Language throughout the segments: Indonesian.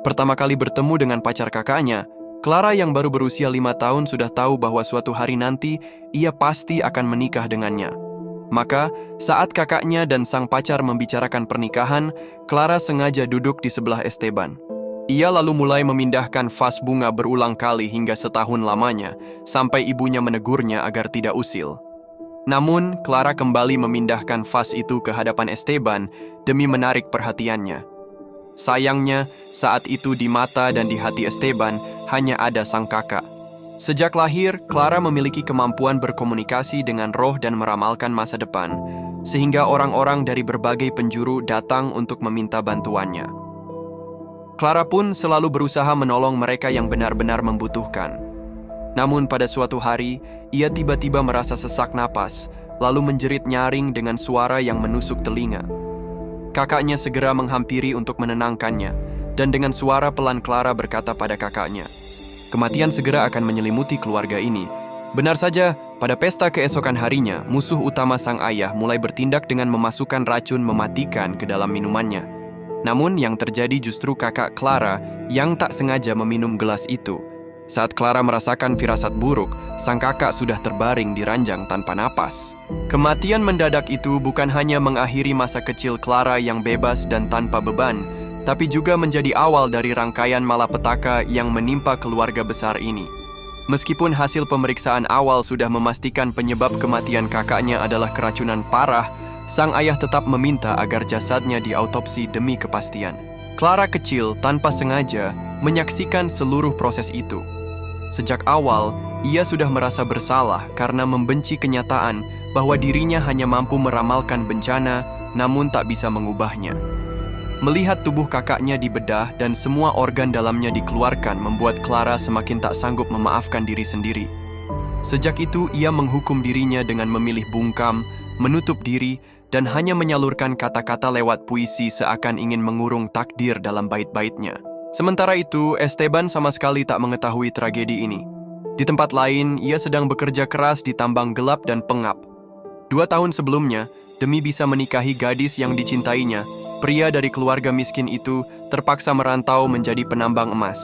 Pertama kali bertemu dengan pacar kakaknya, Clara yang baru berusia 5 tahun sudah tahu bahwa suatu hari nanti ia pasti akan menikah dengannya. Maka, saat kakaknya dan sang pacar membicarakan pernikahan, Clara sengaja duduk di sebelah Esteban. Ia lalu mulai memindahkan vas bunga berulang kali hingga setahun lamanya, sampai ibunya menegurnya agar tidak usil. Namun, Clara kembali memindahkan vas itu ke hadapan Esteban demi menarik perhatiannya. Sayangnya, saat itu di mata dan di hati Esteban hanya ada sang kakak. Sejak lahir, Clara memiliki kemampuan berkomunikasi dengan roh dan meramalkan masa depan, sehingga orang-orang dari berbagai penjuru datang untuk meminta bantuannya. Clara pun selalu berusaha menolong mereka yang benar-benar membutuhkan. Namun pada suatu hari, ia tiba-tiba merasa sesak napas, lalu menjerit nyaring dengan suara yang menusuk telinga. Kakaknya segera menghampiri untuk menenangkannya, dan dengan suara pelan Clara berkata pada kakaknya, "Kematian segera akan menyelimuti keluarga ini." Benar saja, pada pesta keesokan harinya, musuh utama sang ayah mulai bertindak dengan memasukkan racun mematikan ke dalam minumannya. Namun yang terjadi justru kakak Clara yang tak sengaja meminum gelas itu. Saat Clara merasakan firasat buruk, sang kakak sudah terbaring di ranjang tanpa napas. Kematian mendadak itu bukan hanya mengakhiri masa kecil Clara yang bebas dan tanpa beban, tapi juga menjadi awal dari rangkaian malapetaka yang menimpa keluarga besar ini. Meskipun hasil pemeriksaan awal sudah memastikan penyebab kematian kakaknya adalah keracunan parah, sang ayah tetap meminta agar jasadnya diautopsi demi kepastian. Clara kecil tanpa sengaja menyaksikan seluruh proses itu. Sejak awal, ia sudah merasa bersalah karena membenci kenyataan bahwa dirinya hanya mampu meramalkan bencana, namun tak bisa mengubahnya. Melihat tubuh kakaknya dibedah dan semua organ dalamnya dikeluarkan membuat Clara semakin tak sanggup memaafkan diri sendiri. Sejak itu, ia menghukum dirinya dengan memilih bungkam, menutup diri, dan hanya menyalurkan kata-kata lewat puisi seakan ingin mengurung takdir dalam bait-baitnya. Sementara itu, Esteban sama sekali tak mengetahui tragedi ini. Di tempat lain, ia sedang bekerja keras di tambang gelap dan pengap. 2 tahun sebelumnya, demi bisa menikahi gadis yang dicintainya, pria dari keluarga miskin itu terpaksa merantau menjadi penambang emas.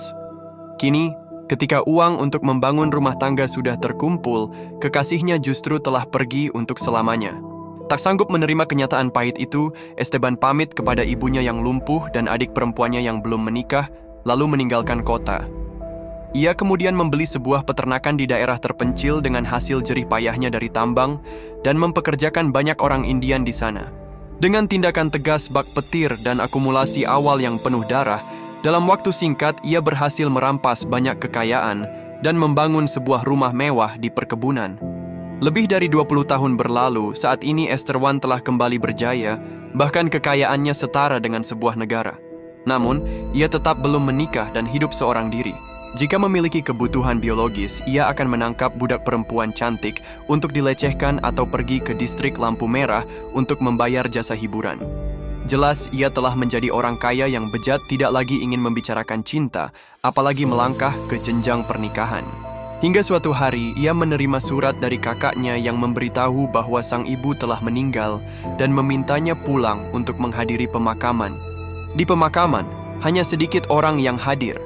Kini, ketika uang untuk membangun rumah tangga sudah terkumpul, kekasihnya justru telah pergi untuk selamanya. Tak sanggup menerima kenyataan pahit itu, Esteban pamit kepada ibunya yang lumpuh dan adik perempuannya yang belum menikah, lalu meninggalkan kota. Ia kemudian membeli sebuah peternakan di daerah terpencil dengan hasil jerih payahnya dari tambang dan mempekerjakan banyak orang Indian di sana. Dengan tindakan tegas bak petir dan akumulasi awal yang penuh darah, dalam waktu singkat ia berhasil merampas banyak kekayaan dan membangun sebuah rumah mewah di perkebunan. Lebih dari 20 tahun berlalu, saat ini Esteban telah kembali berjaya, bahkan kekayaannya setara dengan sebuah negara. Namun, ia tetap belum menikah dan hidup seorang diri. Jika memiliki kebutuhan biologis, ia akan menangkap budak perempuan cantik untuk dilecehkan atau pergi ke distrik lampu merah untuk membayar jasa hiburan. Jelas, ia telah menjadi orang kaya yang bejat tidak lagi ingin membicarakan cinta, apalagi melangkah ke jenjang pernikahan. Hingga suatu hari, ia menerima surat dari kakaknya yang memberitahu bahwa sang ibu telah meninggal dan memintanya pulang untuk menghadiri pemakaman. Di pemakaman, hanya sedikit orang yang hadir.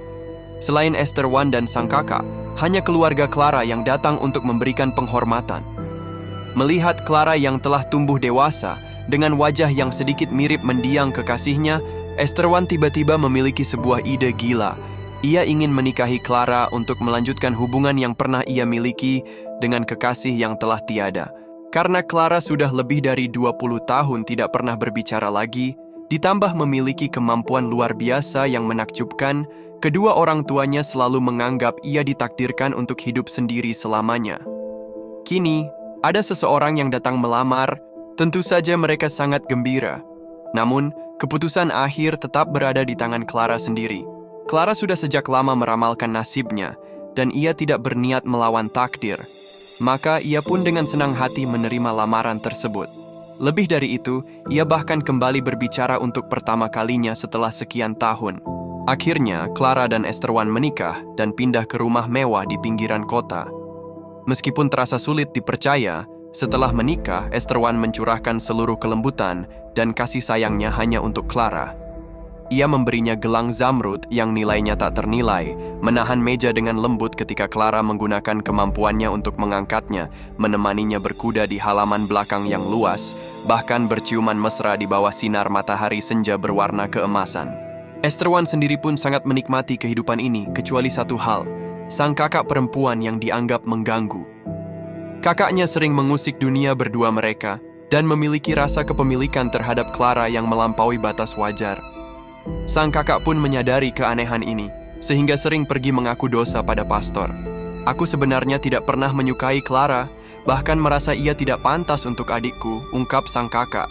Selain Esteban dan sang kakak, hanya keluarga Clara yang datang untuk memberikan penghormatan. Melihat Clara yang telah tumbuh dewasa, dengan wajah yang sedikit mirip mendiang kekasihnya, Esteban tiba-tiba memiliki sebuah ide gila. Ia ingin menikahi Clara untuk melanjutkan hubungan yang pernah ia miliki dengan kekasih yang telah tiada. Karena Clara sudah lebih dari 20 tahun tidak pernah berbicara lagi, ditambah memiliki kemampuan luar biasa yang menakjubkan, kedua orang tuanya selalu menganggap ia ditakdirkan untuk hidup sendiri selamanya. Kini, ada seseorang yang datang melamar, tentu saja mereka sangat gembira. Namun, keputusan akhir tetap berada di tangan Clara sendiri. Clara sudah sejak lama meramalkan nasibnya, dan ia tidak berniat melawan takdir. Maka ia pun dengan senang hati menerima lamaran tersebut. Lebih dari itu, ia bahkan kembali berbicara untuk pertama kalinya setelah sekian tahun. Akhirnya, Clara dan Esteban menikah dan pindah ke rumah mewah di pinggiran kota. Meskipun terasa sulit dipercaya, setelah menikah, Esteban mencurahkan seluruh kelembutan dan kasih sayangnya hanya untuk Clara. Ia memberinya gelang zamrud yang nilainya tak ternilai, menahan meja dengan lembut ketika Clara menggunakan kemampuannya untuk mengangkatnya, menemaninya berkuda di halaman belakang yang luas, bahkan berciuman mesra di bawah sinar matahari senja berwarna keemasan. Esterwan sendiri pun sangat menikmati kehidupan ini, kecuali satu hal, sang kakak perempuan yang dianggap mengganggu. Kakaknya sering mengusik dunia berdua mereka, dan memiliki rasa kepemilikan terhadap Clara yang melampaui batas wajar. Sang kakak pun menyadari keanehan ini, sehingga sering pergi mengaku dosa pada pastor. Aku sebenarnya tidak pernah menyukai Clara, bahkan merasa ia tidak pantas untuk adikku, ungkap sang kakak.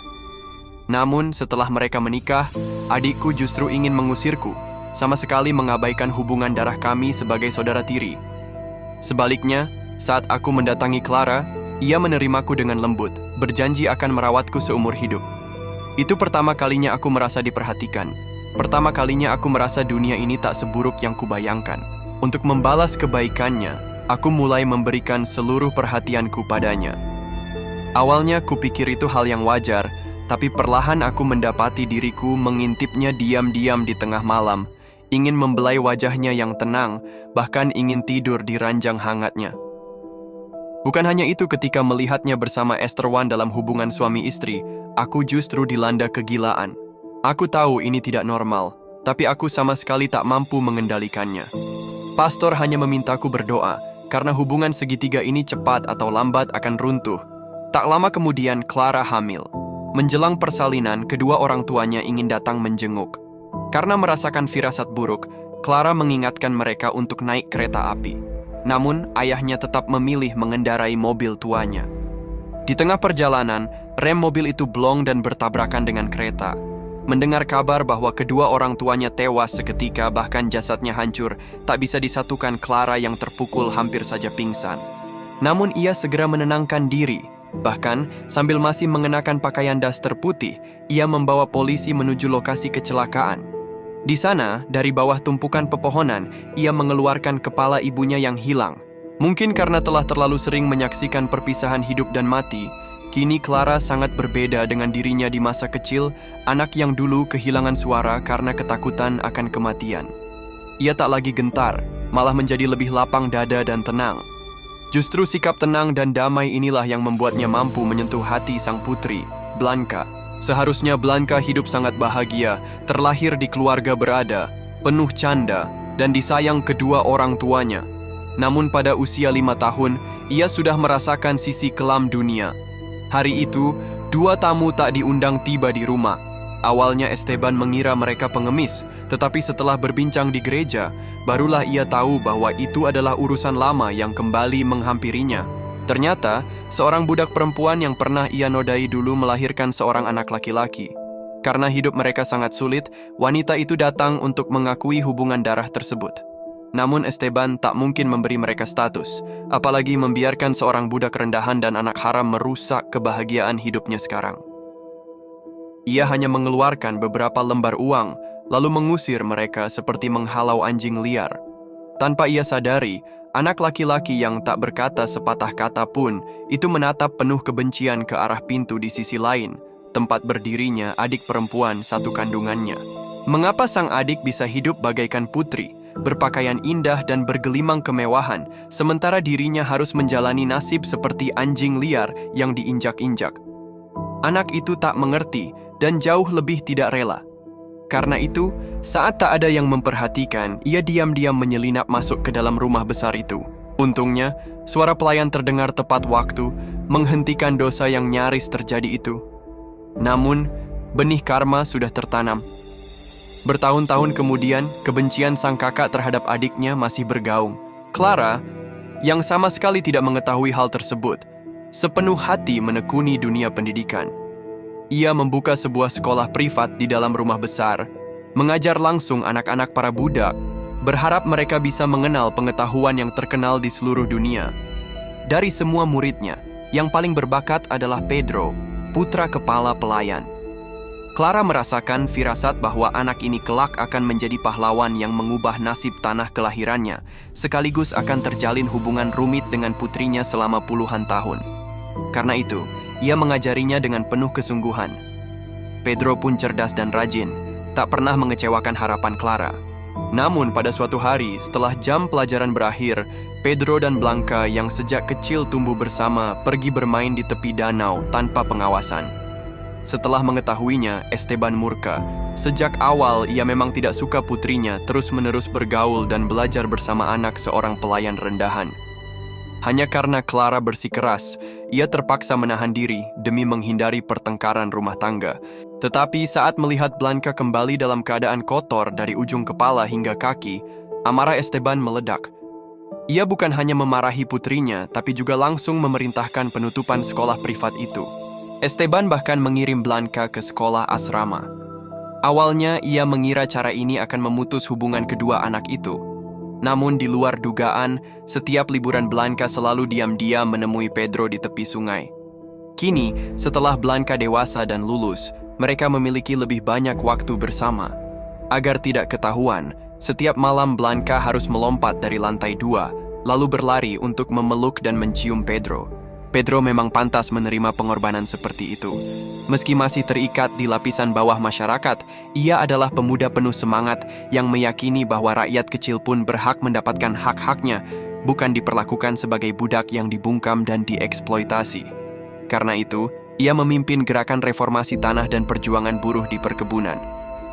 Namun setelah mereka menikah, adikku justru ingin mengusirku, sama sekali mengabaikan hubungan darah kami sebagai saudara tiri. Sebaliknya, saat aku mendatangi Clara, ia menerimaku dengan lembut, berjanji akan merawatku seumur hidup. Itu pertama kalinya aku merasa diperhatikan. Pertama kalinya aku merasa dunia ini tak seburuk yang kubayangkan. Untuk membalas kebaikannya, aku mulai memberikan seluruh perhatianku padanya. Awalnya kupikir itu hal yang wajar, tapi perlahan aku mendapati diriku mengintipnya diam-diam di tengah malam, ingin membelai wajahnya yang tenang, bahkan ingin tidur di ranjang hangatnya. Bukan hanya itu, ketika melihatnya bersama Esterwan dalam hubungan suami istri, aku justru dilanda kegilaan. Aku tahu ini tidak normal, tapi aku sama sekali tak mampu mengendalikannya. Pastor hanya memintaku berdoa, karena hubungan segitiga ini cepat atau lambat akan runtuh. Tak lama kemudian, Clara hamil. Menjelang persalinan, kedua orang tuanya ingin datang menjenguk. Karena merasakan firasat buruk, Clara mengingatkan mereka untuk naik kereta api. Namun, ayahnya tetap memilih mengendarai mobil tuanya. Di tengah perjalanan, rem mobil itu blong dan bertabrakan dengan kereta. Mendengar kabar bahwa kedua orang tuanya tewas seketika, bahkan jasadnya hancur, tak bisa disatukan, Clara yang terpukul hampir saja pingsan. Namun ia segera menenangkan diri. Bahkan, sambil masih mengenakan pakaian daster putih, ia membawa polisi menuju lokasi kecelakaan. Di sana, dari bawah tumpukan pepohonan, ia mengeluarkan kepala ibunya yang hilang. Mungkin karena telah terlalu sering menyaksikan perpisahan hidup dan mati, kini Clara sangat berbeda dengan dirinya di masa kecil, anak yang dulu kehilangan suara karena ketakutan akan kematian. Ia tak lagi gentar, malah menjadi lebih lapang dada dan tenang. Justru sikap tenang dan damai inilah yang membuatnya mampu menyentuh hati sang putri, Blanka. Seharusnya Blanka hidup sangat bahagia, terlahir di keluarga berada, penuh canda, dan disayang kedua orang tuanya. Namun pada usia 5 tahun, ia sudah merasakan sisi kelam dunia. Hari itu, 2 tamu tak diundang tiba di rumah. Awalnya Esteban mengira mereka pengemis, tetapi setelah berbincang di gereja, barulah ia tahu bahwa itu adalah urusan lama yang kembali menghampirinya. Ternyata, seorang budak perempuan yang pernah ia nodai dulu melahirkan seorang anak laki-laki. Karena hidup mereka sangat sulit, wanita itu datang untuk mengakui hubungan darah tersebut. Namun Esteban tak mungkin memberi mereka status, apalagi membiarkan seorang budak rendahan dan anak haram merusak kebahagiaan hidupnya sekarang. Ia hanya mengeluarkan beberapa lembar uang, lalu mengusir mereka seperti menghalau anjing liar. Tanpa ia sadari, anak laki-laki yang tak berkata sepatah kata pun, itu menatap penuh kebencian ke arah pintu di sisi lain, tempat berdirinya adik perempuan satu kandungannya. Mengapa sang adik bisa hidup bagaikan putri, berpakaian indah dan bergelimang kemewahan, sementara dirinya harus menjalani nasib seperti anjing liar yang diinjak-injak? Anak itu tak mengerti dan jauh lebih tidak rela. Karena itu, saat tak ada yang memperhatikan, ia diam-diam menyelinap masuk ke dalam rumah besar itu. Untungnya, suara pelayan terdengar tepat waktu, menghentikan dosa yang nyaris terjadi itu. Namun, benih karma sudah tertanam. Bertahun-tahun kemudian, kebencian sang kakak terhadap adiknya masih bergaung. Clara, yang sama sekali tidak mengetahui hal tersebut, sepenuh hati menekuni dunia pendidikan. Ia membuka sebuah sekolah privat di dalam rumah besar, mengajar langsung anak-anak para budak, berharap mereka bisa mengenal pengetahuan yang terkenal di seluruh dunia. Dari semua muridnya, yang paling berbakat adalah Pedro, putra kepala pelayan. Clara merasakan firasat bahwa anak ini kelak akan menjadi pahlawan yang mengubah nasib tanah kelahirannya, sekaligus akan terjalin hubungan rumit dengan putrinya selama puluhan tahun. Karena itu, ia mengajarinya dengan penuh kesungguhan. Pedro pun cerdas dan rajin. tak pernah mengecewakan harapan Clara. Namun pada suatu hari, setelah jam pelajaran berakhir, Pedro dan Blanca yang sejak kecil tumbuh bersama pergi bermain di tepi danau tanpa pengawasan. Setelah mengetahuinya, Esteban murka. Sejak awal, ia memang tidak suka putrinya terus-menerus bergaul dan belajar bersama anak seorang pelayan rendahan. Hanya karena Clara bersikeras, ia terpaksa menahan diri demi menghindari pertengkaran rumah tangga. Tetapi saat melihat Blanca kembali dalam keadaan kotor dari ujung kepala hingga kaki, amarah Esteban meledak. Ia bukan hanya memarahi putrinya, tapi juga langsung memerintahkan penutupan sekolah privat itu. Esteban bahkan mengirim Blanca ke sekolah asrama. Awalnya, ia mengira cara ini akan memutus hubungan kedua anak itu. Namun di luar dugaan, setiap liburan Blanca selalu diam-diam menemui Pedro di tepi sungai. Kini, setelah Blanca dewasa dan lulus, mereka memiliki lebih banyak waktu bersama. Agar tidak ketahuan, setiap malam Blanca harus melompat dari lantai 2, lalu berlari untuk memeluk dan mencium Pedro. Pedro memang pantas menerima pengorbanan seperti itu. Meski masih terikat di lapisan bawah masyarakat, ia adalah pemuda penuh semangat yang meyakini bahwa rakyat kecil pun berhak mendapatkan hak-haknya, bukan diperlakukan sebagai budak yang dibungkam dan dieksploitasi. Karena itu, ia memimpin gerakan reformasi tanah dan perjuangan buruh di perkebunan.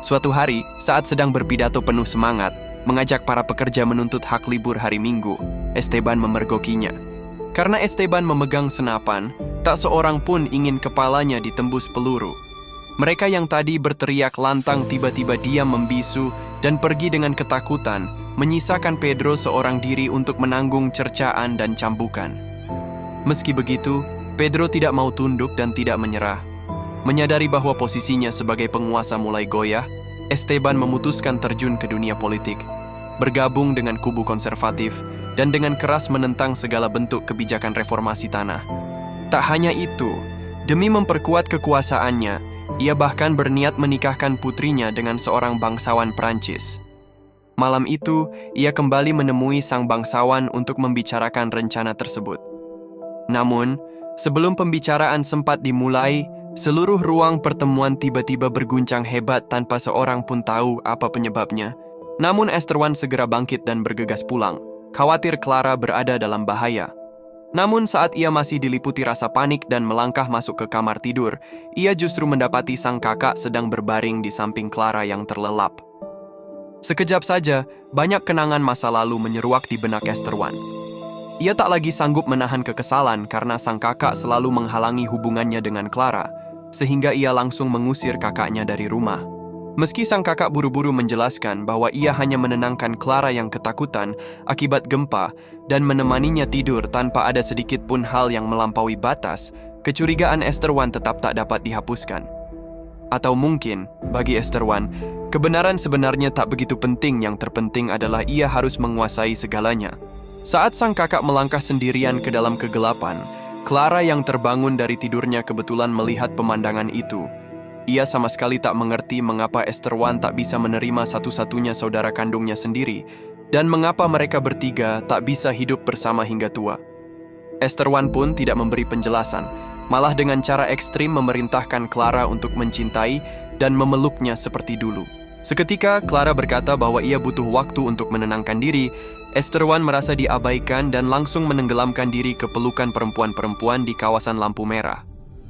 Suatu hari, saat sedang berpidato penuh semangat, mengajak para pekerja menuntut hak libur hari Minggu, Esteban memergokinya. Karena Esteban memegang senapan, tak seorang pun ingin kepalanya ditembus peluru. Mereka yang tadi berteriak lantang tiba-tiba diam membisu dan pergi dengan ketakutan, menyisakan Pedro seorang diri untuk menanggung cercaan dan cambukan. Meski begitu, Pedro tidak mau tunduk dan tidak menyerah. Menyadari bahwa posisinya sebagai penguasa mulai goyah, Esteban memutuskan terjun ke dunia politik, bergabung dengan kubu konservatif, dan dengan keras menentang segala bentuk kebijakan reformasi tanah. Tak hanya itu, demi memperkuat kekuasaannya, ia bahkan berniat menikahkan putrinya dengan seorang bangsawan Prancis. Malam itu, ia kembali menemui sang bangsawan untuk membicarakan rencana tersebut. Namun, sebelum pembicaraan sempat dimulai, seluruh ruang pertemuan tiba-tiba berguncang hebat tanpa seorang pun tahu apa penyebabnya. Namun Esteban segera bangkit dan bergegas pulang, khawatir Clara berada dalam bahaya. Namun saat ia masih diliputi rasa panik dan melangkah masuk ke kamar tidur, ia justru mendapati sang kakak sedang berbaring di samping Clara yang terlelap. Sekejap saja, banyak kenangan masa lalu menyeruak di benak Esteban. Ia tak lagi sanggup menahan kekesalan karena sang kakak selalu menghalangi hubungannya dengan Clara, sehingga ia langsung mengusir kakaknya dari rumah. Meski sang kakak buru-buru menjelaskan bahwa ia hanya menenangkan Clara yang ketakutan akibat gempa dan menemaninya tidur tanpa ada sedikit pun hal yang melampaui batas, kecurigaan Esteban tetap tak dapat dihapuskan. Atau mungkin, bagi Esteban, kebenaran sebenarnya tak begitu penting, yang terpenting adalah ia harus menguasai segalanya. Saat sang kakak melangkah sendirian ke dalam kegelapan, Clara yang terbangun dari tidurnya kebetulan melihat pemandangan itu. Ia sama sekali tak mengerti mengapa Esteban tak bisa menerima satu-satunya saudara kandungnya sendiri, dan mengapa mereka bertiga tak bisa hidup bersama hingga tua. Esteban pun tidak memberi penjelasan, malah dengan cara ekstrim memerintahkan Clara untuk mencintai dan memeluknya seperti dulu. Seketika, Clara berkata bahwa ia butuh waktu untuk menenangkan diri. Esteban merasa diabaikan dan langsung menenggelamkan diri ke pelukan perempuan-perempuan di kawasan lampu merah.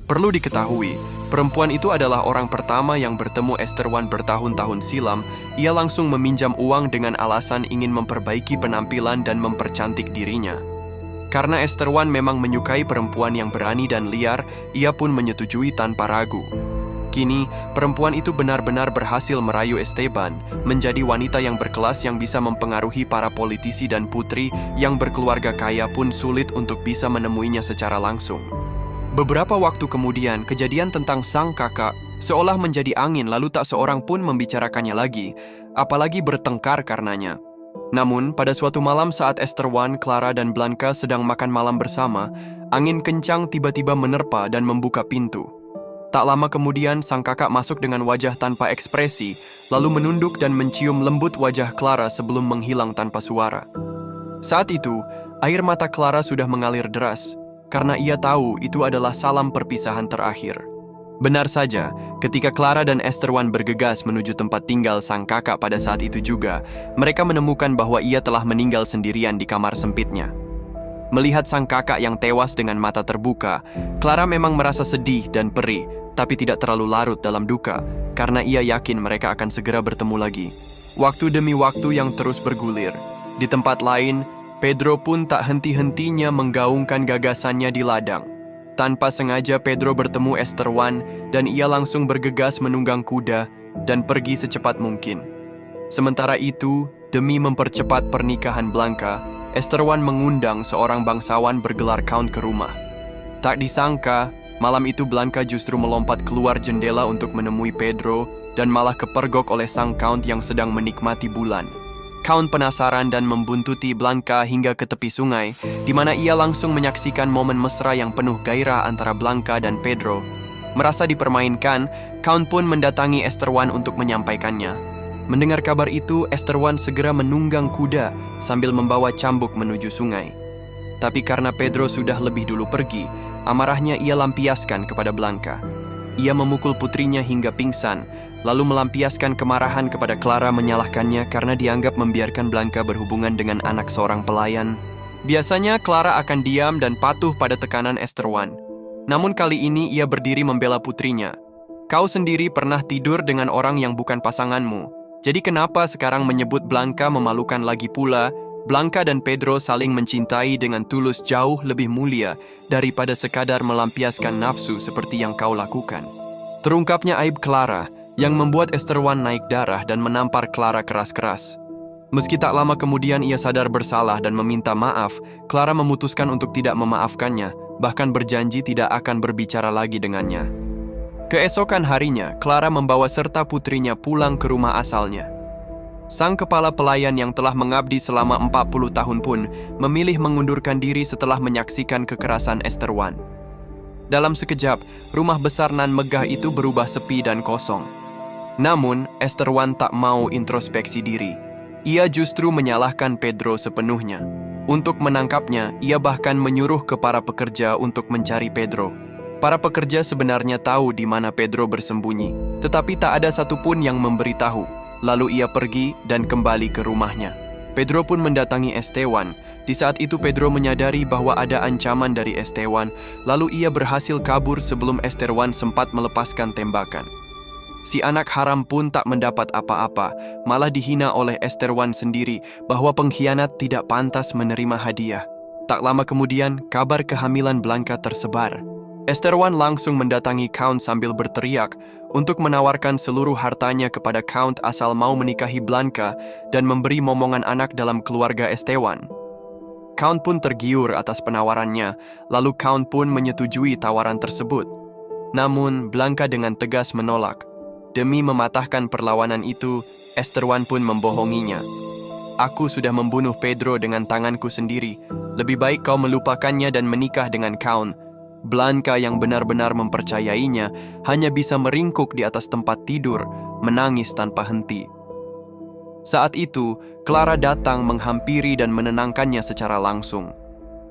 Perlu diketahui, perempuan itu adalah orang pertama yang bertemu Esteban bertahun-tahun silam. Ia langsung meminjam uang dengan alasan ingin memperbaiki penampilan dan mempercantik dirinya. Karena Esteban memang menyukai perempuan yang berani dan liar, ia pun menyetujui tanpa ragu. Kini, perempuan itu benar-benar berhasil merayu Esteban menjadi wanita yang berkelas yang bisa mempengaruhi para politisi, dan putri yang berkeluarga kaya pun sulit untuk bisa menemuinya secara langsung. Beberapa waktu kemudian, kejadian tentang sang kakak seolah menjadi angin, lalu tak seorang pun membicarakannya lagi, apalagi bertengkar karenanya. Namun, pada suatu malam saat Esteban, Clara, dan Blanca sedang makan malam bersama, angin kencang tiba-tiba menerpa dan membuka pintu. Tak lama kemudian, sang kakak masuk dengan wajah tanpa ekspresi, lalu menunduk dan mencium lembut wajah Clara sebelum menghilang tanpa suara. Saat itu, air mata Clara sudah mengalir deras, karena ia tahu itu adalah salam perpisahan terakhir. Benar saja, ketika Clara dan Esteban bergegas menuju tempat tinggal sang kakak pada saat itu juga, mereka menemukan bahwa ia telah meninggal sendirian di kamar sempitnya. Melihat sang kakak yang tewas dengan mata terbuka, Clara memang merasa sedih dan perih, tapi tidak terlalu larut dalam duka, karena ia yakin mereka akan segera bertemu lagi. Waktu demi waktu yang terus bergulir. Di tempat lain, Pedro pun tak henti-hentinya menggaungkan gagasannya di ladang. Tanpa sengaja Pedro bertemu Esteban dan ia langsung bergegas menunggang kuda dan pergi secepat mungkin. Sementara itu, demi mempercepat pernikahan Blanca, Esteban mengundang seorang bangsawan bergelar Count ke rumah. Tak disangka, malam itu Blanca justru melompat keluar jendela untuk menemui Pedro dan malah kepergok oleh sang Count yang sedang menikmati bulan. Count penasaran dan membuntuti Blanca hingga ke tepi sungai, di mana ia langsung menyaksikan momen mesra yang penuh gairah antara Blanca dan Pedro. Merasa dipermainkan, Count pun mendatangi Esteban untuk menyampaikannya. Mendengar kabar itu, Esteban segera menunggang kuda sambil membawa cambuk menuju sungai. Tapi karena Pedro sudah lebih dulu pergi, amarahnya ia lampiaskan kepada Blanca. Ia memukul putrinya hingga pingsan, lalu melampiaskan kemarahan kepada Clara menyalahkannya karena dianggap membiarkan Blanca berhubungan dengan anak seorang pelayan. Biasanya Clara akan diam dan patuh pada tekanan Esteban. Namun kali ini ia berdiri membela putrinya. Kau sendiri pernah tidur dengan orang yang bukan pasanganmu. Jadi kenapa sekarang menyebut Blanca memalukan lagi pula? Blanca dan Pedro saling mencintai dengan tulus jauh lebih mulia daripada sekadar melampiaskan nafsu seperti yang kau lakukan. Terungkapnya aib Clara yang membuat Esteban naik darah dan menampar Clara keras-keras. Meski tak lama kemudian ia sadar bersalah dan meminta maaf, Clara memutuskan untuk tidak memaafkannya, bahkan berjanji tidak akan berbicara lagi dengannya. Keesokan harinya, Clara membawa serta putrinya pulang ke rumah asalnya. Sang kepala pelayan yang telah mengabdi selama 40 tahun pun memilih mengundurkan diri setelah menyaksikan kekerasan Esteban. Dalam sekejap, rumah besar nan megah itu berubah sepi dan kosong. Namun, Esteban tak mau introspeksi diri. Ia justru menyalahkan Pedro sepenuhnya. Untuk menangkapnya, ia bahkan menyuruh ke para pekerja untuk mencari Pedro. Para pekerja sebenarnya tahu di mana Pedro bersembunyi, tetapi tak ada satupun yang memberitahu. Lalu ia pergi dan kembali ke rumahnya. Pedro pun mendatangi Esteban. Di saat itu Pedro menyadari bahwa ada ancaman dari Esteban, lalu ia berhasil kabur sebelum Esteban sempat melepaskan tembakan. Si anak haram pun tak mendapat apa-apa, malah dihina oleh Esteban sendiri bahwa pengkhianat tidak pantas menerima hadiah. Tak lama kemudian, kabar kehamilan Blanca tersebar. Esteban langsung mendatangi Count sambil berteriak untuk menawarkan seluruh hartanya kepada Count asal mau menikahi Blanca dan memberi momongan anak dalam keluarga Esteban. Count pun tergiur atas penawarannya, lalu Count pun menyetujui tawaran tersebut. Namun, Blanca dengan tegas menolak. Demi mematahkan perlawanan itu, Esteban pun membohonginya. Aku sudah membunuh Pedro dengan tanganku sendiri. Lebih baik kau melupakannya dan menikah dengan Count. Blanca yang benar-benar mempercayainya hanya bisa meringkuk di atas tempat tidur, menangis tanpa henti. Saat itu, Clara datang menghampiri dan menenangkannya secara langsung.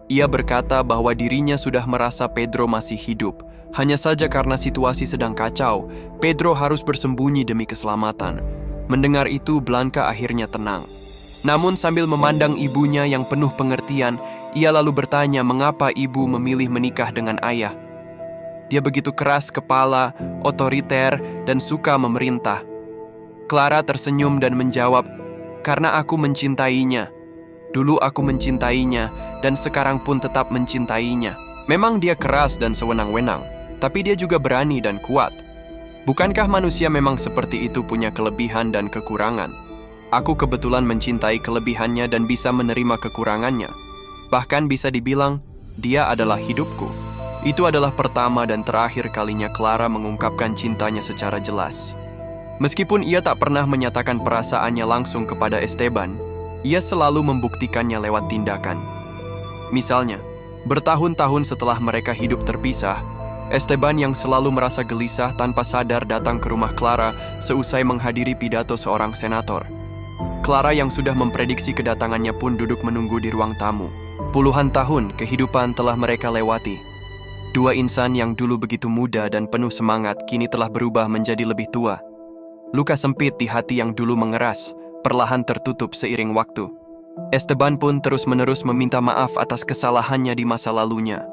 Ia berkata bahwa dirinya sudah merasa Pedro masih hidup. Hanya saja karena situasi sedang kacau, Pedro harus bersembunyi demi keselamatan. Mendengar itu, Blanca akhirnya tenang. Namun sambil memandang ibunya yang penuh pengertian, ia lalu bertanya mengapa ibu memilih menikah dengan ayah. Dia begitu keras kepala, otoriter, dan suka memerintah. Clara tersenyum dan menjawab, "Karena aku mencintainya. Dulu aku mencintainya, dan sekarang pun tetap mencintainya. Memang dia keras dan sewenang-wenang, tapi dia juga berani dan kuat. Bukankah manusia memang seperti itu punya kelebihan dan kekurangan? Aku kebetulan mencintai kelebihannya dan bisa menerima kekurangannya. Bahkan bisa dibilang, dia adalah hidupku." Itu adalah pertama dan terakhir kalinya Clara mengungkapkan cintanya secara jelas. Meskipun ia tak pernah menyatakan perasaannya langsung kepada Esteban, ia selalu membuktikannya lewat tindakan. Misalnya, bertahun-tahun setelah mereka hidup terpisah, Esteban yang selalu merasa gelisah tanpa sadar datang ke rumah Clara seusai menghadiri pidato seorang senator. Clara yang sudah memprediksi kedatangannya pun duduk menunggu di ruang tamu. Puluhan tahun kehidupan telah mereka lewati. Dua insan yang dulu begitu muda dan penuh semangat kini telah berubah menjadi lebih tua. Luka sempit di hati yang dulu mengeras, perlahan tertutup seiring waktu. Esteban pun terus-menerus meminta maaf atas kesalahannya di masa lalunya.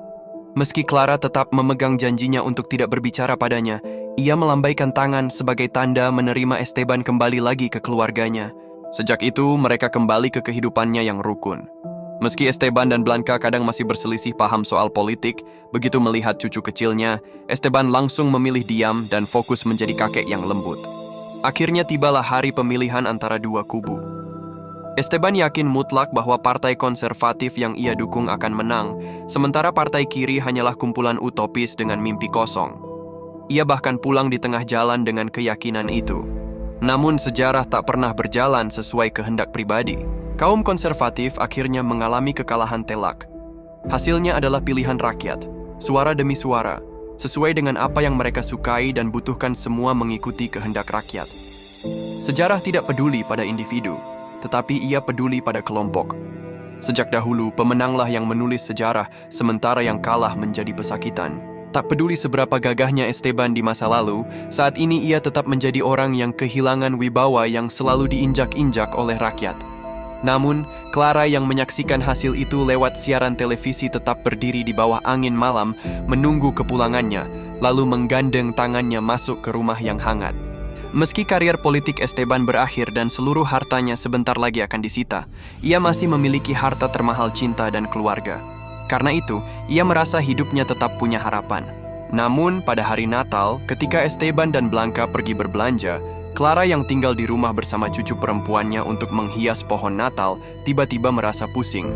Meski Clara tetap memegang janjinya untuk tidak berbicara padanya, ia melambaikan tangan sebagai tanda menerima Esteban kembali lagi ke keluarganya. Sejak itu, mereka kembali ke kehidupannya yang rukun. Meski Esteban dan Blanca kadang masih berselisih paham soal politik, begitu melihat cucu kecilnya, Esteban langsung memilih diam dan fokus menjadi kakek yang lembut. Akhirnya tibalah hari pemilihan antara dua kubu. Esteban yakin mutlak bahwa partai konservatif yang ia dukung akan menang, sementara partai kiri hanyalah kumpulan utopis dengan mimpi kosong. Ia bahkan pulang di tengah jalan dengan keyakinan itu. Namun sejarah tak pernah berjalan sesuai kehendak pribadi. Kaum konservatif akhirnya mengalami kekalahan telak. Hasilnya adalah pilihan rakyat, suara demi suara, sesuai dengan apa yang mereka sukai dan butuhkan, semua mengikuti kehendak rakyat. Sejarah tidak peduli pada individu, tetapi ia peduli pada kelompok. Sejak dahulu, pemenanglah yang menulis sejarah, sementara yang kalah menjadi pesakitan. Tak peduli seberapa gagahnya Esteban di masa lalu, saat ini ia tetap menjadi orang yang kehilangan wibawa yang selalu diinjak-injak oleh rakyat. Namun, Clara yang menyaksikan hasil itu lewat siaran televisi tetap berdiri di bawah angin malam, menunggu kepulangannya, lalu menggandeng tangannya masuk ke rumah yang hangat. Meski karier politik Esteban berakhir dan seluruh hartanya sebentar lagi akan disita, ia masih memiliki harta termahal, cinta dan keluarga. Karena itu, ia merasa hidupnya tetap punya harapan. Namun, pada hari Natal, ketika Esteban dan Blanca pergi berbelanja, Clara yang tinggal di rumah bersama cucu perempuannya untuk menghias pohon Natal, tiba-tiba merasa pusing.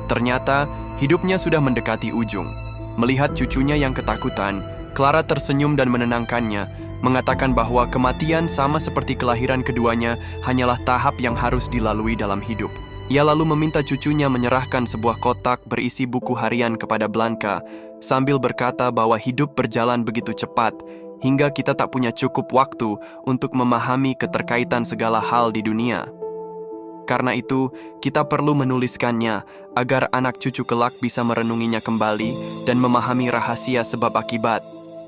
Ternyata, hidupnya sudah mendekati ujung. Melihat cucunya yang ketakutan, Clara tersenyum dan menenangkannya, mengatakan bahwa kematian sama seperti kelahiran keduanya hanyalah tahap yang harus dilalui dalam hidup. Ia lalu meminta cucunya menyerahkan sebuah kotak berisi buku harian kepada Blanca, sambil berkata bahwa hidup berjalan begitu cepat, hingga kita tak punya cukup waktu untuk memahami keterkaitan segala hal di dunia. Karena itu, kita perlu menuliskannya agar anak cucu kelak bisa merenunginya kembali dan memahami rahasia sebab akibat.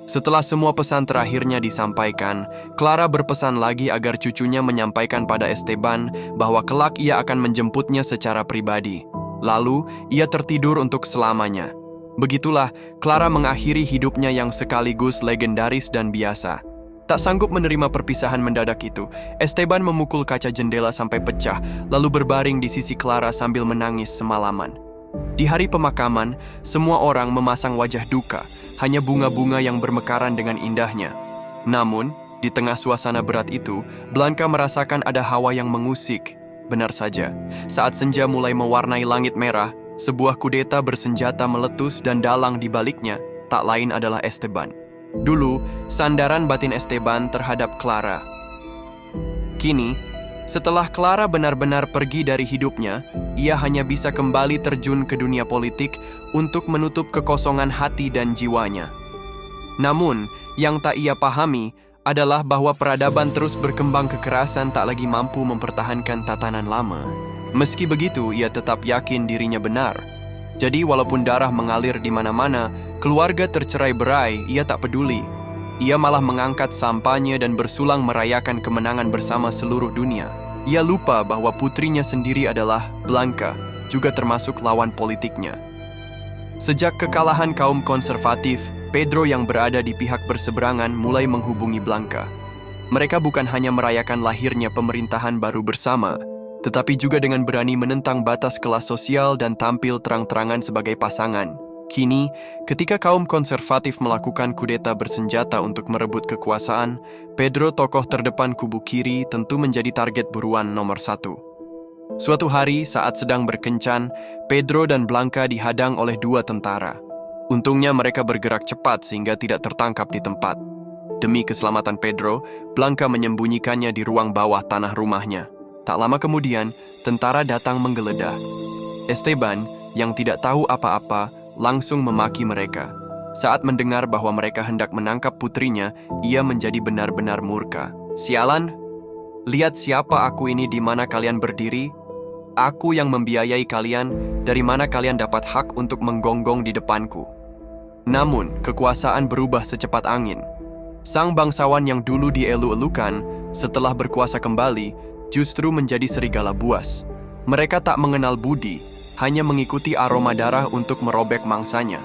Setelah semua pesan terakhirnya disampaikan, Clara berpesan lagi agar cucunya menyampaikan pada Esteban bahwa kelak ia akan menjemputnya secara pribadi. Lalu, ia tertidur untuk selamanya. Begitulah, Clara mengakhiri hidupnya yang sekaligus legendaris dan biasa. Tak sanggup menerima perpisahan mendadak itu, Esteban memukul kaca jendela sampai pecah, lalu berbaring di sisi Clara sambil menangis semalaman. Di hari pemakaman, semua orang memasang wajah duka, hanya bunga-bunga yang bermekaran dengan indahnya. Namun, di tengah suasana berat itu, Blanca merasakan ada hawa yang mengusik. Benar saja, saat senja mulai mewarnai langit merah, sebuah kudeta bersenjata meletus dan dalang di baliknya tak lain adalah Esteban. Dulu, sandaran batin Esteban terhadap Clara. Kini, setelah Clara benar-benar pergi dari hidupnya, ia hanya bisa kembali terjun ke dunia politik untuk menutup kekosongan hati dan jiwanya. Namun, yang tak ia pahami adalah bahwa peradaban terus berkembang, kekerasan tak lagi mampu mempertahankan tatanan lama. Meski begitu, ia tetap yakin dirinya benar. Jadi walaupun darah mengalir di mana-mana, keluarga tercerai-berai, ia tak peduli. Ia malah mengangkat sampahnya dan bersulang merayakan kemenangan bersama seluruh dunia. Ia lupa bahwa putrinya sendiri adalah Blanca, juga termasuk lawan politiknya. Sejak kekalahan kaum konservatif, Pedro yang berada di pihak berseberangan mulai menghubungi Blanca. Mereka bukan hanya merayakan lahirnya pemerintahan baru bersama, tetapi juga dengan berani menentang batas kelas sosial dan tampil terang-terangan sebagai pasangan. Kini, ketika kaum konservatif melakukan kudeta bersenjata untuk merebut kekuasaan, Pedro, tokoh terdepan kubu kiri, tentu menjadi target buruan nomor satu. Suatu hari, saat sedang berkencan, Pedro dan Blanca dihadang oleh dua tentara. Untungnya mereka bergerak cepat sehingga tidak tertangkap di tempat. Demi keselamatan Pedro, Blanca menyembunyikannya di ruang bawah tanah rumahnya. Tak lama kemudian, tentara datang menggeledah. Esteban, yang tidak tahu apa-apa, langsung memaki mereka. Saat mendengar bahwa mereka hendak menangkap putrinya, ia menjadi benar-benar murka. "Sialan, lihat siapa aku ini, di mana kalian berdiri? Aku yang membiayai kalian, dari mana kalian dapat hak untuk menggonggong di depanku?" Namun, kekuasaan berubah secepat angin. Sang bangsawan yang dulu dielu-elukan, setelah berkuasa kembali, justru menjadi serigala buas. Mereka tak mengenal budi, hanya mengikuti aroma darah untuk merobek mangsanya.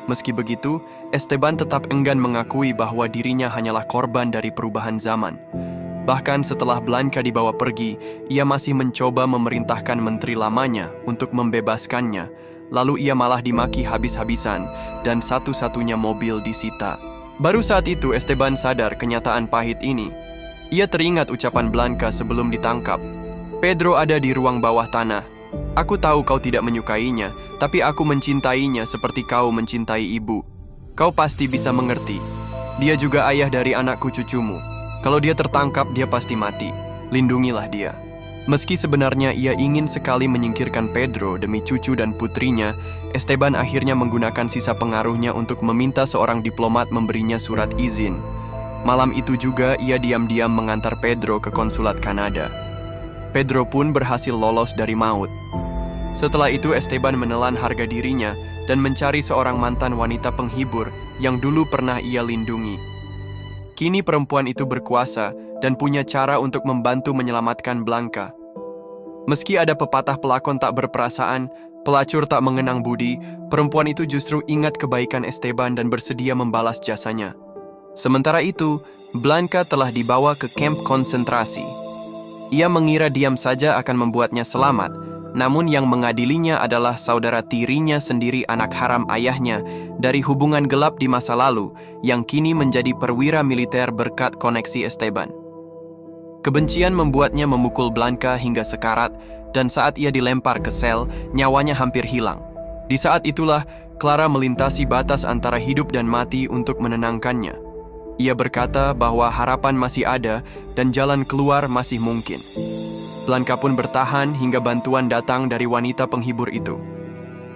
Meski begitu, Esteban tetap enggan mengakui bahwa dirinya hanyalah korban dari perubahan zaman. Bahkan setelah Blanca dibawa pergi, ia masih mencoba memerintahkan menteri lamanya untuk membebaskannya. Lalu ia malah dimaki habis-habisan dan satu-satunya mobil disita. Baru saat itu Esteban sadar kenyataan pahit ini. Ia teringat ucapan Blanca sebelum ditangkap. "Pedro ada di ruang bawah tanah. Aku tahu kau tidak menyukainya, tapi aku mencintainya seperti kau mencintai ibu. Kau pasti bisa mengerti. Dia juga ayah dari anakku cucumu. Kalau dia tertangkap, dia pasti mati. Lindungilah dia." Meski sebenarnya ia ingin sekali menyingkirkan Pedro demi cucu dan putrinya, Esteban akhirnya menggunakan sisa pengaruhnya untuk meminta seorang diplomat memberinya surat izin. Malam itu juga ia diam-diam mengantar Pedro ke konsulat Kanada. Pedro pun berhasil lolos dari maut. Setelah itu Esteban menelan harga dirinya dan mencari seorang mantan wanita penghibur yang dulu pernah ia lindungi. Kini perempuan itu berkuasa dan punya cara untuk membantu menyelamatkan Blanca. Meski ada pepatah pelakon tak berperasaan, pelacur tak mengenang budi, perempuan itu justru ingat kebaikan Esteban dan bersedia membalas jasanya. Sementara itu, Blanca telah dibawa ke kamp konsentrasi. Ia mengira diam saja akan membuatnya selamat, namun yang mengadilinya adalah saudara tirinya sendiri, anak haram ayahnya, dari hubungan gelap di masa lalu, yang kini menjadi perwira militer berkat koneksi Esteban. Kebencian membuatnya memukul Blanca hingga sekarat, dan saat ia dilempar ke sel, nyawanya hampir hilang. Di saat itulah, Clara melintasi batas antara hidup dan mati untuk menenangkannya. Ia berkata bahwa harapan masih ada dan jalan keluar masih mungkin. Blanca pun bertahan hingga bantuan datang dari wanita penghibur itu.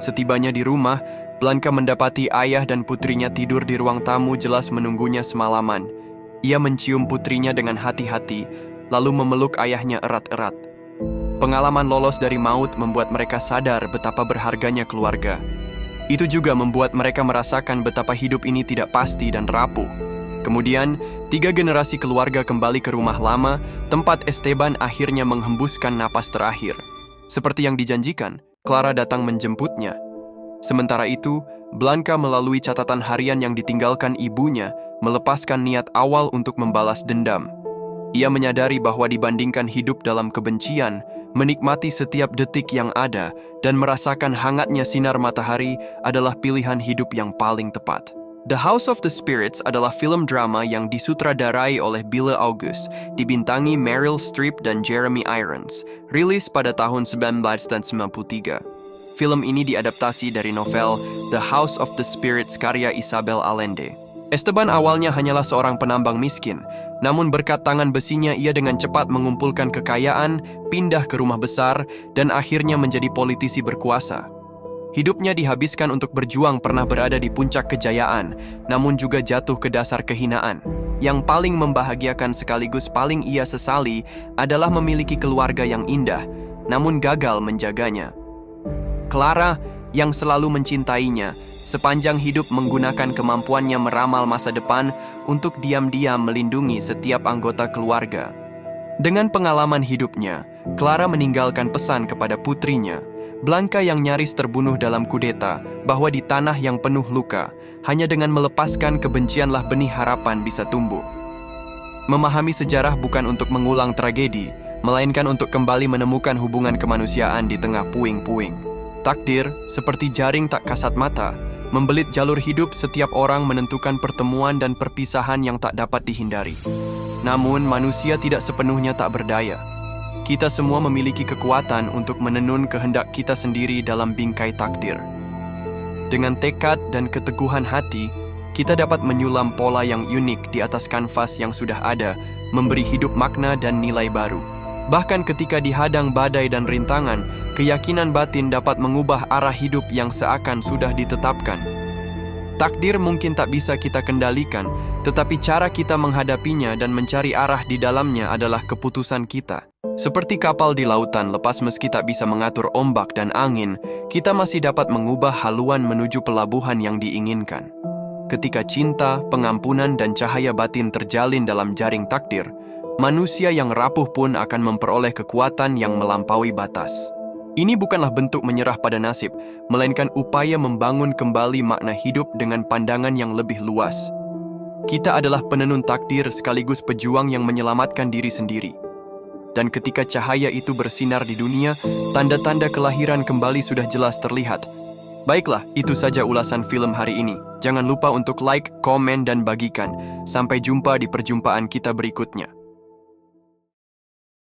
Setibanya di rumah, Blanca mendapati ayah dan putrinya tidur di ruang tamu jelas menunggunya semalaman. Ia mencium putrinya dengan hati-hati, lalu memeluk ayahnya erat-erat. Pengalaman lolos dari maut membuat mereka sadar betapa berharganya keluarga. Itu juga membuat mereka merasakan betapa hidup ini tidak pasti dan rapuh. Kemudian, 3 generasi keluarga kembali ke rumah lama, tempat Esteban akhirnya menghembuskan napas terakhir. Seperti yang dijanjikan, Clara datang menjemputnya. Sementara itu, Blanca melalui catatan harian yang ditinggalkan ibunya, melepaskan niat awal untuk membalas dendam. Ia menyadari bahwa dibandingkan hidup dalam kebencian, menikmati setiap detik yang ada, dan merasakan hangatnya sinar matahari adalah pilihan hidup yang paling tepat. The House of the Spirits adalah film drama yang disutradarai oleh Billa August, dibintangi Meryl Streep dan Jeremy Irons, rilis pada tahun 1993. Film ini diadaptasi dari novel The House of the Spirits karya Isabel Allende. Esteban awalnya hanyalah seorang penambang miskin, namun berkat tangan besinya ia dengan cepat mengumpulkan kekayaan, pindah ke rumah besar, dan akhirnya menjadi politisi berkuasa. Hidupnya dihabiskan untuk berjuang, pernah berada di puncak kejayaan, namun juga jatuh ke dasar kehinaan. Yang paling membahagiakan sekaligus paling ia sesali adalah memiliki keluarga yang indah, namun gagal menjaganya. Clara, yang selalu mencintainya, sepanjang hidup menggunakan kemampuannya meramal masa depan untuk diam-diam melindungi setiap anggota keluarga. Dengan pengalaman hidupnya, Clara meninggalkan pesan kepada putrinya, Blanca yang nyaris terbunuh dalam kudeta, bahwa di tanah yang penuh luka, hanya dengan melepaskan kebencianlah benih harapan bisa tumbuh. Memahami sejarah bukan untuk mengulang tragedi, melainkan untuk kembali menemukan hubungan kemanusiaan di tengah puing-puing. Takdir, seperti jaring tak kasat mata, membelit jalur hidup setiap orang, menentukan pertemuan dan perpisahan yang tak dapat dihindari. Namun, manusia tidak sepenuhnya tak berdaya. Kita semua memiliki kekuatan untuk menenun kehendak kita sendiri dalam bingkai takdir. Dengan tekad dan keteguhan hati, kita dapat menyulam pola yang unik di atas kanvas yang sudah ada, memberi hidup makna dan nilai baru. Bahkan ketika dihadang badai dan rintangan, keyakinan batin dapat mengubah arah hidup yang seakan sudah ditetapkan. Takdir mungkin tak bisa kita kendalikan, tetapi cara kita menghadapinya dan mencari arah di dalamnya adalah keputusan kita. Seperti kapal di lautan, lepas meski tak bisa mengatur ombak dan angin, kita masih dapat mengubah haluan menuju pelabuhan yang diinginkan. Ketika cinta, pengampunan, dan cahaya batin terjalin dalam jaring takdir, manusia yang rapuh pun akan memperoleh kekuatan yang melampaui batas. Ini bukanlah bentuk menyerah pada nasib, melainkan upaya membangun kembali makna hidup dengan pandangan yang lebih luas. Kita adalah penenun takdir sekaligus pejuang yang menyelamatkan diri sendiri. Dan ketika cahaya itu bersinar di dunia, tanda-tanda kelahiran kembali sudah jelas terlihat. Baiklah, itu saja ulasan film hari ini. Jangan lupa untuk like, komen, dan bagikan. Sampai jumpa di perjumpaan kita berikutnya.